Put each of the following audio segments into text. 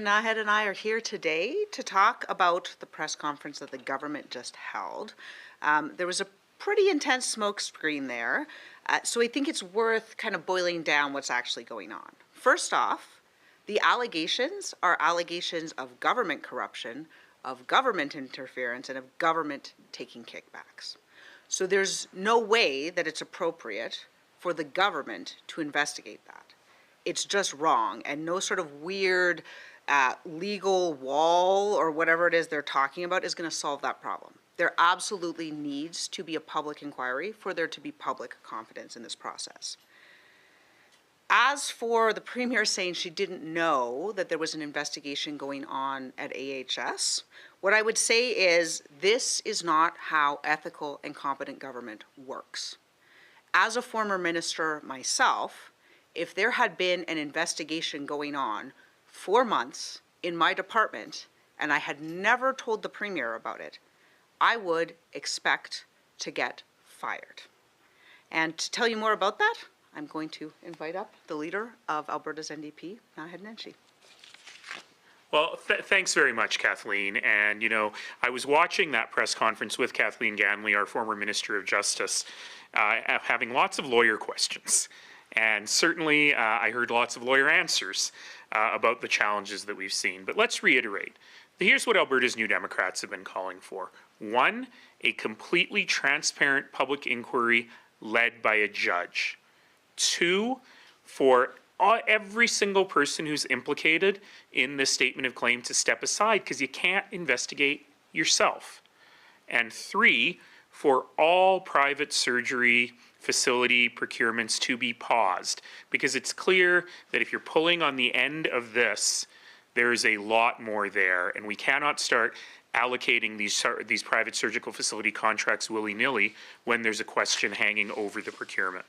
Naheed and I are here today to talk about the press conference that the government just held. There was a pretty intense smokescreen there, so I think it's worth kind of boiling down what's actually going on. First off, the allegations are allegations of government corruption, of government interference, and of government taking kickbacks. So there's no way that it's appropriate for the government to investigate that. It's just wrong, and no sort of weird legal wall or whatever it is they're talking about is going to solve that problem. There absolutely needs to be a public inquiry for there to be public confidence in this process. As for the Premier saying she didn't know that there was an investigation going on at AHS, what I would say is this is not how ethical and competent government works. As a former minister myself, if there had been an investigation going on 4 months in my department and I had never told the Premier about it, I would expect to get fired. And to tell you more about that, I'm going to invite up the leader of Alberta's NDP, Naheed Nenshi. Well, thanks very much, Kathleen. And, you know, I was watching that press conference with Kathleen Ganley, our former Minister of Justice, having lots of lawyer questions. And certainly I heard lots of lawyer answers about the challenges that we've seen. But let's reiterate. Here's what Alberta's New Democrats have been calling for. 1, a completely transparent public inquiry led by a judge. 2, for every single person who's implicated in this statement of claim to step aside because you can't investigate yourself. And 3, for all private surgery facility procurements to be paused, because it's clear that if you're pulling on the end of this, there's a lot more there, and we cannot start allocating these private surgical facility contracts willy-nilly when there's a question hanging over the procurement.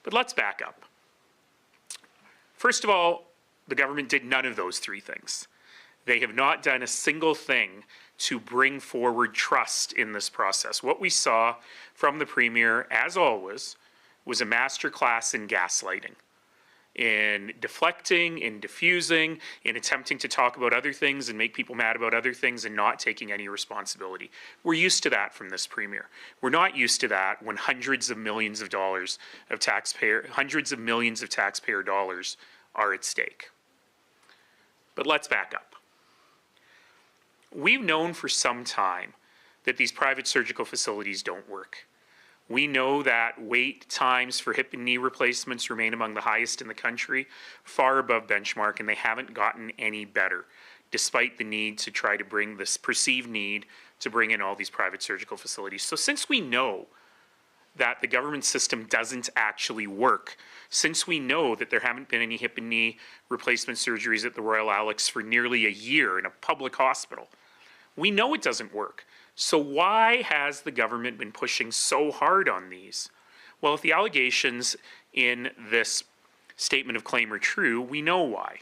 But let's back up. First of all, the government did none of those 3 things. They have not done a single thing to bring forward trust in this process. What we saw from the Premier, as always, was a masterclass in gaslighting, in deflecting, in diffusing, in attempting to talk about other things and make people mad about other things and not taking any responsibility. We're used to that from this Premier. We're not used to that when hundreds of millions of taxpayer dollars are at stake. But let's back up. We've known for some time that these private surgical facilities don't work. We know that wait times for hip and knee replacements remain among the highest in the country, far above benchmark, and they haven't gotten any better, despite the need to try to bring this perceived need to bring in all these private surgical facilities. So since we know that the government system doesn't actually work, since we know that there haven't been any hip and knee replacement surgeries at the Royal Alex for nearly a year in a public hospital, we know it doesn't work. So why has the government been pushing so hard on these? Well, if the allegations in this statement of claim are true, we know why.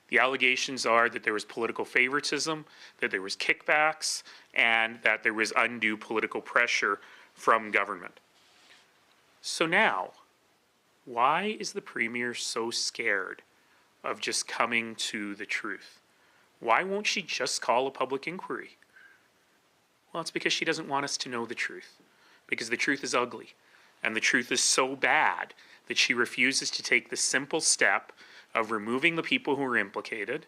The allegations are that there was political favoritism, that there was kickbacks, and that there was undue political pressure from government. So now, why is the Premier so scared of just coming to the truth? Why won't she just call a public inquiry? Well, it's because she doesn't want us to know the truth, because the truth is ugly, and the truth is so bad that she refuses to take the simple step of removing the people who are implicated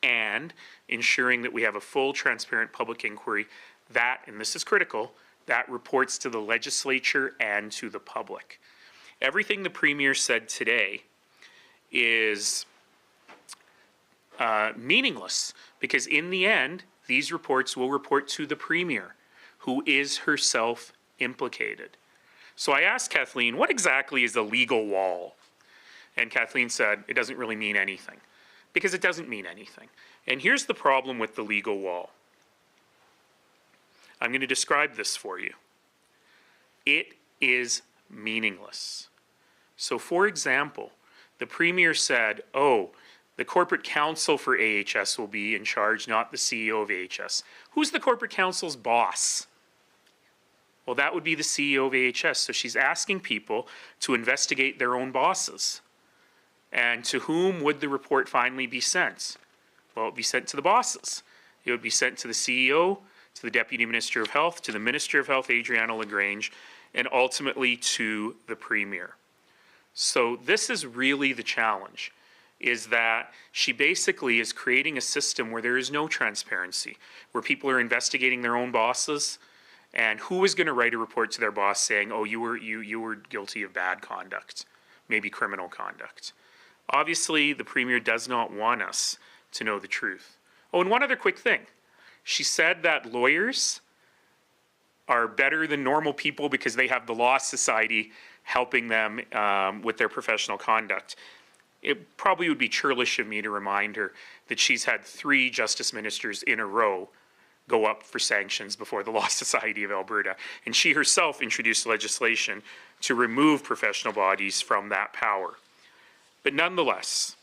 and ensuring that we have a full, transparent public inquiry that, and this is critical, that reports to the legislature and to the public. Everything the Premier said today is meaningless, because in the end, these reports will report to the Premier, who is herself implicated. So I asked Kathleen, what exactly is a legal wall? And Kathleen said, it doesn't really mean anything, because it doesn't mean anything. And here's the problem with the legal wall. I'm going to describe this for you. It is meaningless. So for example, the Premier said, oh, the corporate counsel for AHS will be in charge, not the CEO of AHS. Who's the corporate counsel's boss? Well, that would be the CEO of AHS. So she's asking people to investigate their own bosses. And to whom would the report finally be sent? Well, it would be sent to the bosses. It would be sent to the CEO, to the Deputy Minister of Health, to the Minister of Health, Adriana LaGrange, and ultimately to the Premier. So this is really the challenge, is that she basically is creating a system where there is no transparency, where people are investigating their own bosses, and who is going to write a report to their boss saying, oh, you were guilty of bad conduct, maybe criminal conduct. Obviously, the Premier does not want us to know the truth. Oh, and one other quick thing. She said that lawyers are better than normal people because they have the Law Society helping them with their professional conduct. It probably would be churlish of me to remind her that she's had 3 justice ministers in a row go up for sanctions before the Law Society of Alberta. And she herself introduced legislation to remove professional bodies from that power. But nonetheless,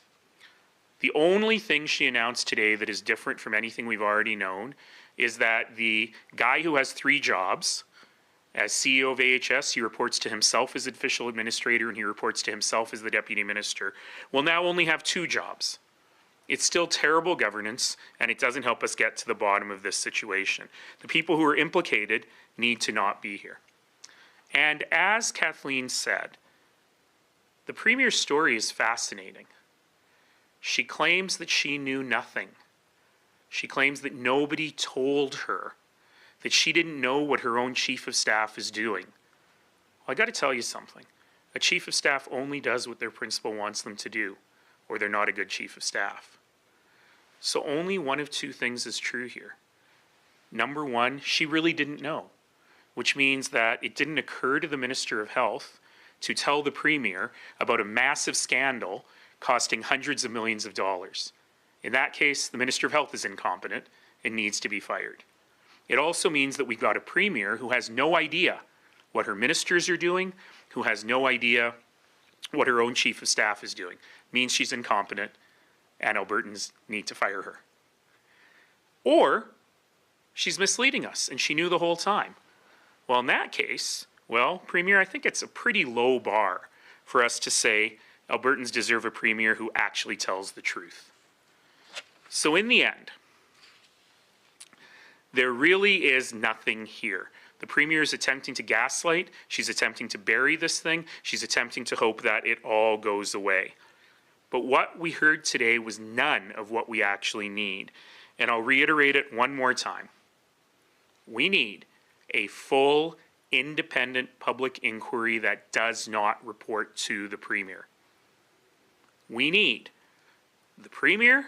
the only thing she announced today that is different from anything we've already known is that the guy who has 3 jobs, as CEO of AHS, he reports to himself as official administrator and he reports to himself as the deputy minister, will now only have 2 jobs. It's still terrible governance, and it doesn't help us get to the bottom of this situation. The people who are implicated need to not be here. And as Kathleen said, the Premier's story is fascinating. She claims that she knew nothing. She claims that nobody told her, that she didn't know what her own chief of staff is doing. Well, I got to tell you something. A chief of staff only does what their principal wants them to do, or they're not a good chief of staff. So only one of 2 things is true here. Number 1, she really didn't know, which means that it didn't occur to the Minister of Health to tell the Premier about a massive scandal costing hundreds of millions of dollars. In that case, the Minister of Health is incompetent and needs to be fired. It also means that we've got a Premier who has no idea what her ministers are doing, who has no idea what her own chief of staff is doing. It means she's incompetent and Albertans need to fire her. Or she's misleading us and she knew the whole time. Well, in that case, well, Premier, I think it's a pretty low bar for us to say Albertans deserve a Premier who actually tells the truth. So in the end, there really is nothing here. The Premier is attempting to gaslight. She's attempting to bury this thing. She's attempting to hope that it all goes away. But what we heard today was none of what we actually need. And I'll reiterate it one more time. We need a full, independent public inquiry that does not report to the Premier. We need the Premier,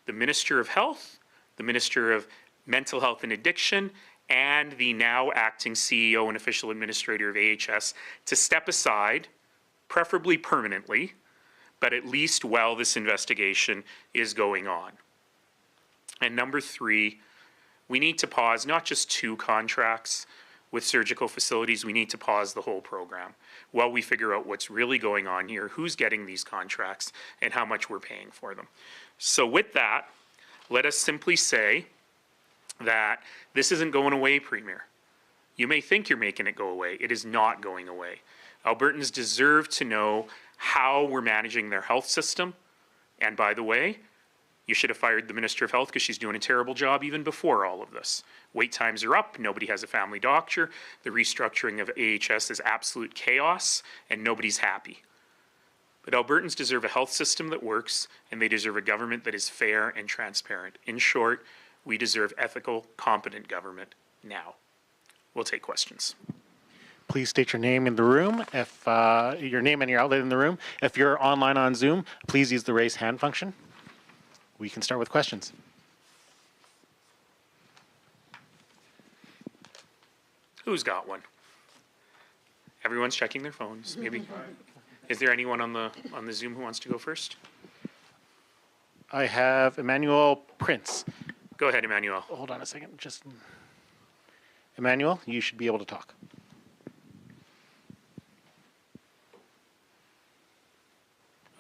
the Minister of Health, the Minister of Mental Health and Addiction, and the now acting CEO and official administrator of AHS to step aside, preferably permanently, but at least while this investigation is going on. And number 3, we need to pause not just 2 contracts with surgical facilities, we need to pause the whole program while we figure out what's really going on here, who's getting these contracts, and how much we're paying for them. So with that, let us simply say that this isn't going away, Premier. You may think you're making it go away. It is not going away. Albertans deserve to know how we're managing their health system. And by the way, you should have fired the Minister of Health because she's doing a terrible job even before all of this. Wait times are up. Nobody has a family doctor. The restructuring of AHS is absolute chaos, and nobody's happy. But Albertans deserve a health system that works, and they deserve a government that is fair and transparent. In short, we deserve ethical, competent government now. We'll take questions. Please state your name in the room, if your name and your outlet in the room. If you're online on Zoom, please use the raise hand function. We can start with questions. Who's got one? Everyone's checking their phones. Maybe. Is there anyone on the Zoom who wants to go first? I have Emmanuel Prince. Go ahead, Emmanuel. Hold on a second. Just Emmanuel, you should be able to talk.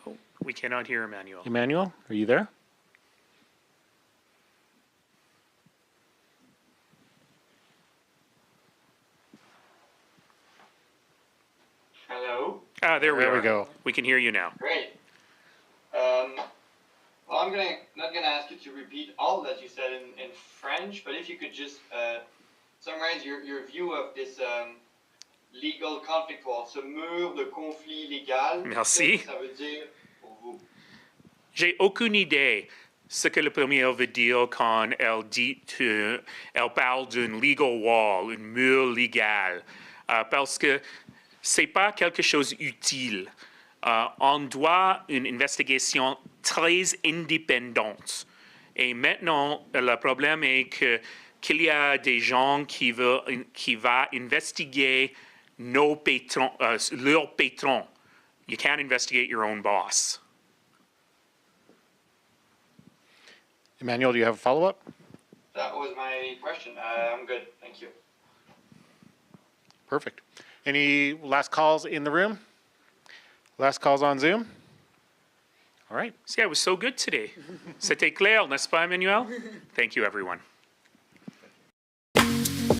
Oh, we cannot hear Emmanuel. Emmanuel, are you there? Hello? Ah, there we There we go. We can hear you now. Great. not gonna ask you to repeat all that you said in French, but if you could just summarize your view of this legal conflict wall, ce mur de conflit légal. Merci. Ça veut dire pour vous. J'ai aucune idée ce que la première veut dire quand elle dit, elle parle d'un legal wall, un mur légal, parce que c'est pas quelque chose utile. On doit une investigation très indépendante. Et maintenant, le problème est qu'il y a des gens qui vont investiguer nos patrons, leurs patrons. You can't investigate your own boss. Emmanuel, do you have a follow-up? That was my question. I'm good. Thank you. Perfect. Any last calls in the room? Last calls on Zoom? All right. See, I was so good today. C'était clair, n'est-ce pas, Emmanuel? Thank you, everyone.